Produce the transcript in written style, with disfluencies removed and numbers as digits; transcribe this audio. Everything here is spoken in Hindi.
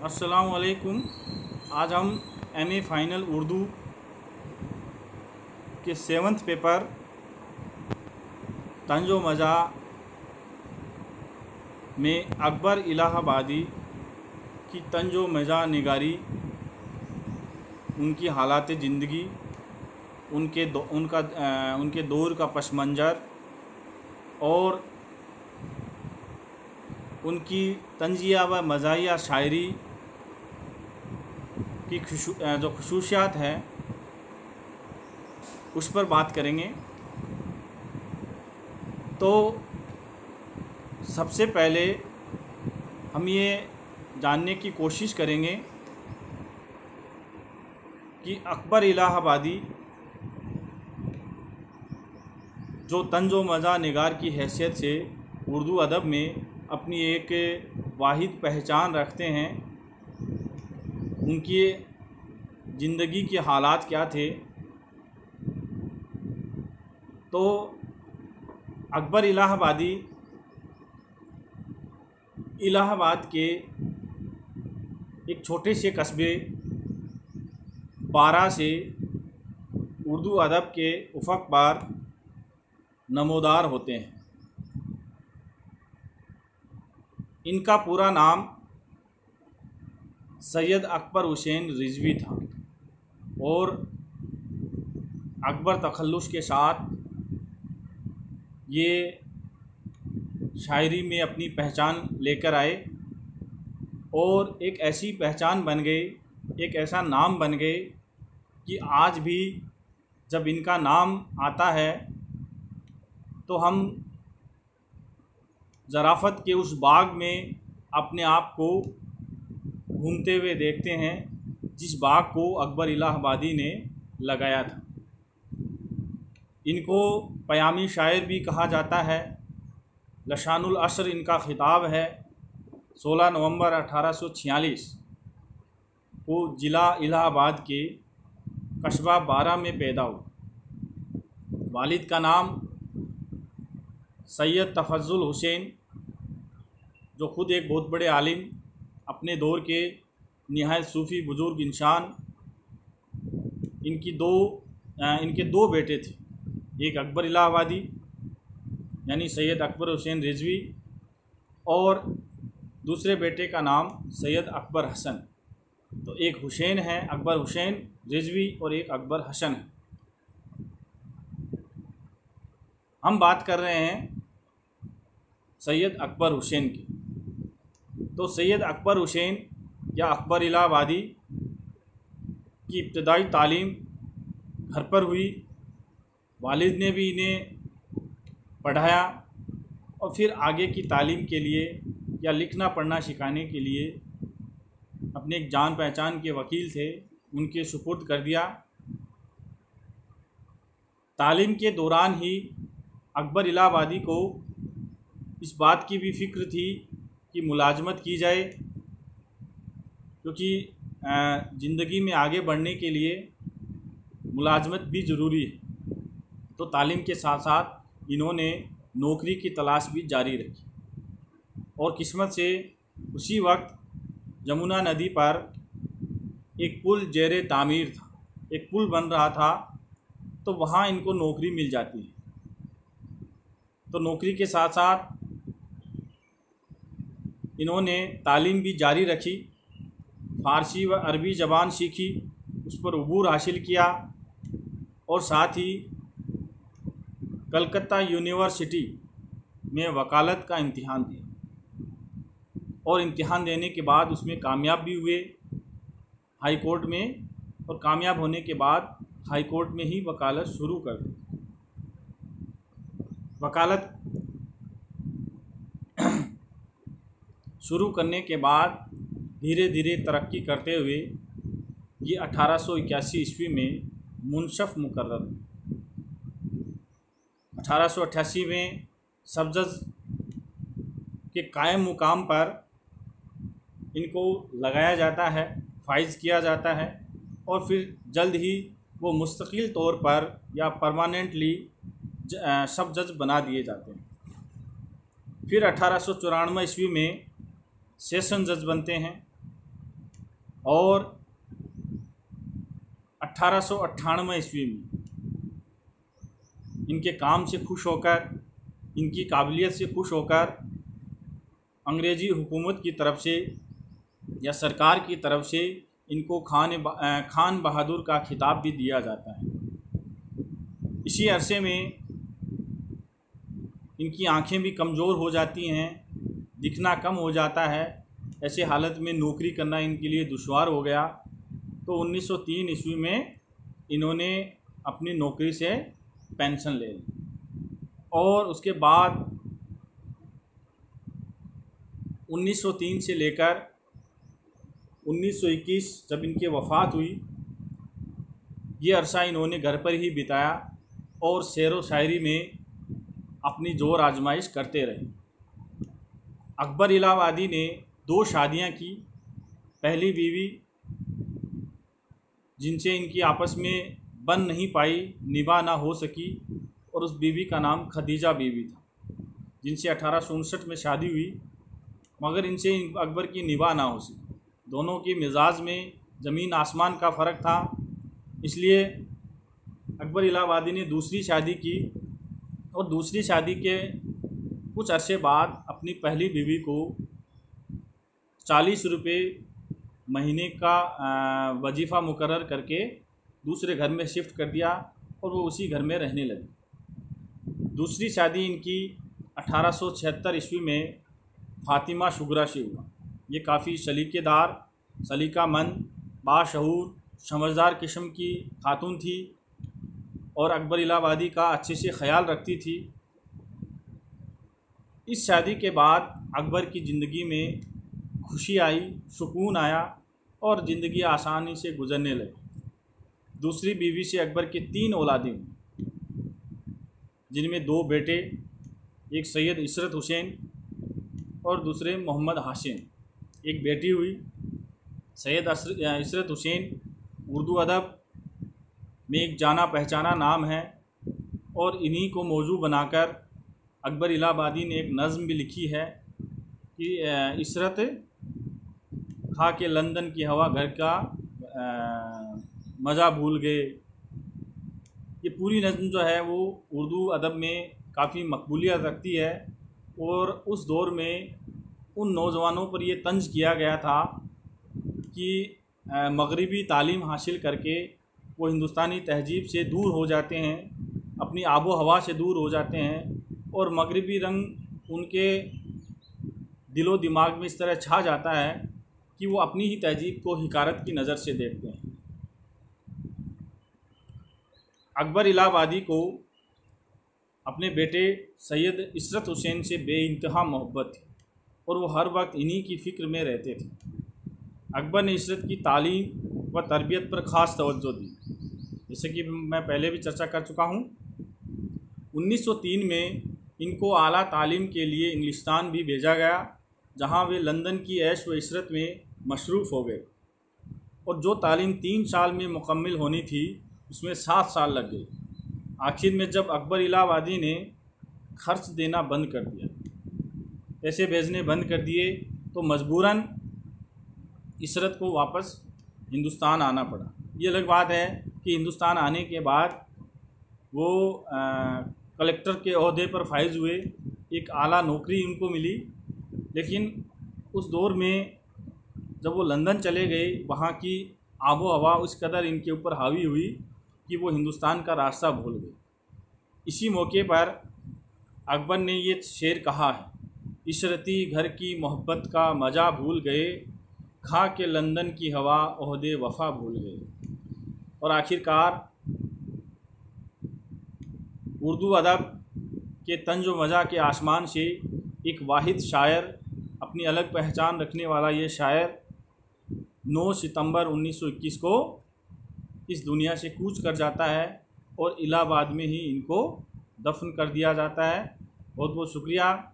अस्सलाम वालेकुम। आज हम एमए फ़ाइनल उर्दू के 7th पेपर तंजो मज़ा में अकबर इलाहाबादी की तंजो मज़ा निगारी, उनकी हालात ज़िंदगी, उनके दौर का पस मंज़र और उनकी तंजिया व मज़ाहिया शायरी की जो खसूसियात हैं उस पर बात करेंगे। तो सबसे पहले हम ये जानने की कोशिश करेंगे कि अकबर इलाहाबादी जो तंजो मज़ा निगार की हैसियत से उर्दू अदब में अपनी एक वाहिद पहचान रखते हैं, उनकी ज़िंदगी के हालात क्या थे। तो अकबर इलाहाबादी इलाहाबाद के एक छोटे से कस्बे बारा से उर्दू अदब के उफ़क़ पर नमोदार होते हैं। इनका पूरा नाम सैयद अकबर हुसैन रिज़वी था और अकबर तखल्लुस के साथ ये शायरी में अपनी पहचान लेकर आए और एक ऐसी पहचान बन गई, एक ऐसा नाम बन गए कि आज भी जब इनका नाम आता है तो हम ज़राफ़त के उस बाग में अपने आप को घूमते हुए देखते हैं जिस बाग को अकबर इलाहाबादी ने लगाया था। इनको पयामी शायर भी कहा जाता है। लशानुल असर इनका ख़िताब है। 16 नवंबर 1846 को ज़िला इलाहाबाद के कस्बा बारा में पैदा हुआ। वालिद का नाम सैयद तफज़्ज़ुल हुसैन, जो ख़ुद एक बहुत बड़े आलिम, अपने दौर के निहायत सूफ़ी बुज़ुर्ग इंसान। इनके दो बेटे थे, एक अकबर इलाहाबादी यानी सैयद अकबर हुसैन रिज़वी और दूसरे बेटे का नाम सैयद अकबर हसन। तो एक हुसैन है, अकबर हुसैन रिज़वी, और एक अकबर हसन है। हम बात कर रहे हैं सैयद अकबर हुसैन की। तो सैयद अकबर हुसैन या अकबर इलाहाबादी की इब्तदाई तालीम घर पर हुई। वालिद ने भी इन्हें पढ़ाया और फिर आगे की तालीम के लिए या लिखना पढ़ना सिखाने के लिए अपने एक जान पहचान के वकील थे, उनके सुपुर्द कर दिया। तालीम के दौरान ही अकबर इलाहाबादी को इस बात की भी फ़िक्र थी कि मुलाजमत की जाए, क्योंकि ज़िंदगी में आगे बढ़ने के लिए मुलाजमत भी ज़रूरी है। तो तालीम के साथ साथ इन्होंने नौकरी की तलाश भी जारी रखी और किस्मत से उसी वक्त यमुना नदी पर एक पुल ज़ेरे तामीर था, एक पुल बन रहा था, तो वहाँ इनको नौकरी मिल जाती है। तो नौकरी के साथ साथ इन्होंने तालीम भी जारी रखी, फ़ारसी व अरबी ज़बान सीखी, उस पर अबूर हासिल किया और साथ ही कलकत्ता यूनिवर्सिटी में वकालत का इम्तिहान दिया और इम्तिहान देने के बाद उसमें कामयाब भी हुए हाई कोर्ट में, और कामयाब होने के बाद हाई कोर्ट में ही वकालत शुरू कर दी। वकालत शुरू करने के बाद धीरे धीरे तरक्की करते हुए ये 1881 ईस्वी में मुनशफ मुकर्रर। 1888 में सब जज के कायम मुकाम पर इनको लगाया जाता है, फाइज किया जाता है और फिर जल्द ही वो मुस्तकिल तौर पर या परमानेंटली सब जज बना दिए जाते हैं। फिर 1894 ईस्वी में सेशन जज बनते हैं और 1898 ईस्वी में इनके काम से खुश होकर, इनकी काबिलियत से खुश होकर अंग्रेज़ी हुकूमत की तरफ से या सरकार की तरफ से इनको खान बहादुर का खिताब भी दिया जाता है। इसी अरसे में इनकी आंखें भी कमज़ोर हो जाती हैं, दिखना कम हो जाता है। ऐसे हालत में नौकरी करना इनके लिए दुश्वार हो गया। तो 1903 ईस्वी में इन्होंने अपनी नौकरी से पेंशन ले ली और उसके बाद 1903 से लेकर 1921 जब इनकी वफ़ात हुई, ये अरसा इन्होंने घर पर ही बिताया और शेर व शायरी में अपनी जोर आजमाइश करते रहे। अकबर इलाहाबादी ने 2 शादियां की। पहली बीवी जिनसे इनकी आपस में बन नहीं पाई, निभा ना हो सकी, और उस बीवी का नाम खदीजा बीवी था, जिनसे 1859 में शादी हुई, मगर इनसे अकबर की निभा ना हो सकी। दोनों के मिजाज में ज़मीन आसमान का फ़र्क था। इसलिए अकबर इलाहाबादी ने दूसरी शादी की और दूसरी शादी के कुछ अरसे बाद अपनी पहली बीवी को 40 रुपये महीने का वजीफ़ा मुकर्रर करके दूसरे घर में शिफ्ट कर दिया और वो उसी घर में रहने लगी। दूसरी शादी इनकी 1876 ईस्वी में फ़ातिमा शुगरा से हुआ। ये काफ़ी सलीकेदार, सलीकामंद, बाशऊर, समझदार किस्म की खातून थी और अकबर इलाहाबादी का अच्छे से ख्याल रखती थी। इस शादी के बाद अकबर की ज़िंदगी में खुशी आई, सुकून आया और ज़िंदगी आसानी से गुजरने लगी। दूसरी बीवी से अकबर के 3 औलादें हुई, जिनमें 2 बेटे, एक सैयद इशरत हुसैन और दूसरे मोहम्मद हाशिम। एक बेटी हुई सैयद इशरत हुसैन, उर्दू अदब में एक जाना पहचाना नाम है और इन्हीं को मौजू बनाकर अकबर इलाहाबादी ने एक नज़्म भी लिखी है कि इशरत खा के लंदन की हवा घर का मज़ा भूल गए। ये पूरी नज़्म जो है वो उर्दू अदब में काफ़ी मकबूलियत रखती है और उस दौर में उन नौजवानों पर ये तंज किया गया था कि मगरिबी तालीम हासिल करके वो हिंदुस्तानी तहजीब से दूर हो जाते हैं, अपनी आबो हवा से दूर हो जाते हैं और मगरिबी रंग उनके दिलो दिमाग में इस तरह छा जाता है कि वो अपनी ही तहजीब को हिकारत की नज़र से देखते हैं। अकबर इलाहाबादी को अपने बेटे सैयद इशरत हुसैन से बेइंतहा मोहब्बत थी और वो हर वक्त इन्हीं की फ़िक्र में रहते थे। अकबर ने इशरत की तालीम व तरबियत पर ख़ास तवज्जो दी, जैसे कि मैं पहले भी चर्चा कर चुका हूँ। 1903 में इनको आला तालीम के लिए इंग्लिस्तान भी भेजा गया, जहाँ वे लंदन की ऐश व इशरत में मशरूफ़ हो गए और जो तालीम 3 साल में मुकम्मल होनी थी उसमें 7 साल लग गए। आखिर में जब अकबर इलाहाबादी ने खर्च देना बंद कर दिया, पैसे भेजने बंद कर दिए, तो मजबूरन इशरत को वापस हिंदुस्तान आना पड़ा। ये अलग बात है कि हिंदुस्तान आने के बाद वो कलेक्टर के ओहदे पर फाइज हुए, एक आला नौकरी उनको मिली, लेकिन उस दौर में जब वो लंदन चले गए, वहाँ की आबो हवा उस कदर इनके ऊपर हावी हुई कि वो हिंदुस्तान का रास्ता भूल गए। इसी मौके पर अकबर ने ये शेर कहा है, इशरती घर की मोहब्बत का मज़ा भूल गए, खा के लंदन की हवा ओहदे वफ़ा भूल गए। और आखिरकार उर्दू अदब के तंज व मज़ा के आसमान से एक वाहिद शायर, अपनी अलग पहचान रखने वाला ये शायर 9 सितंबर 1921 को इस दुनिया से कूच कर जाता है और इलाहाबाद में ही इनको दफन कर दिया जाता है। बहुत बहुत शुक्रिया।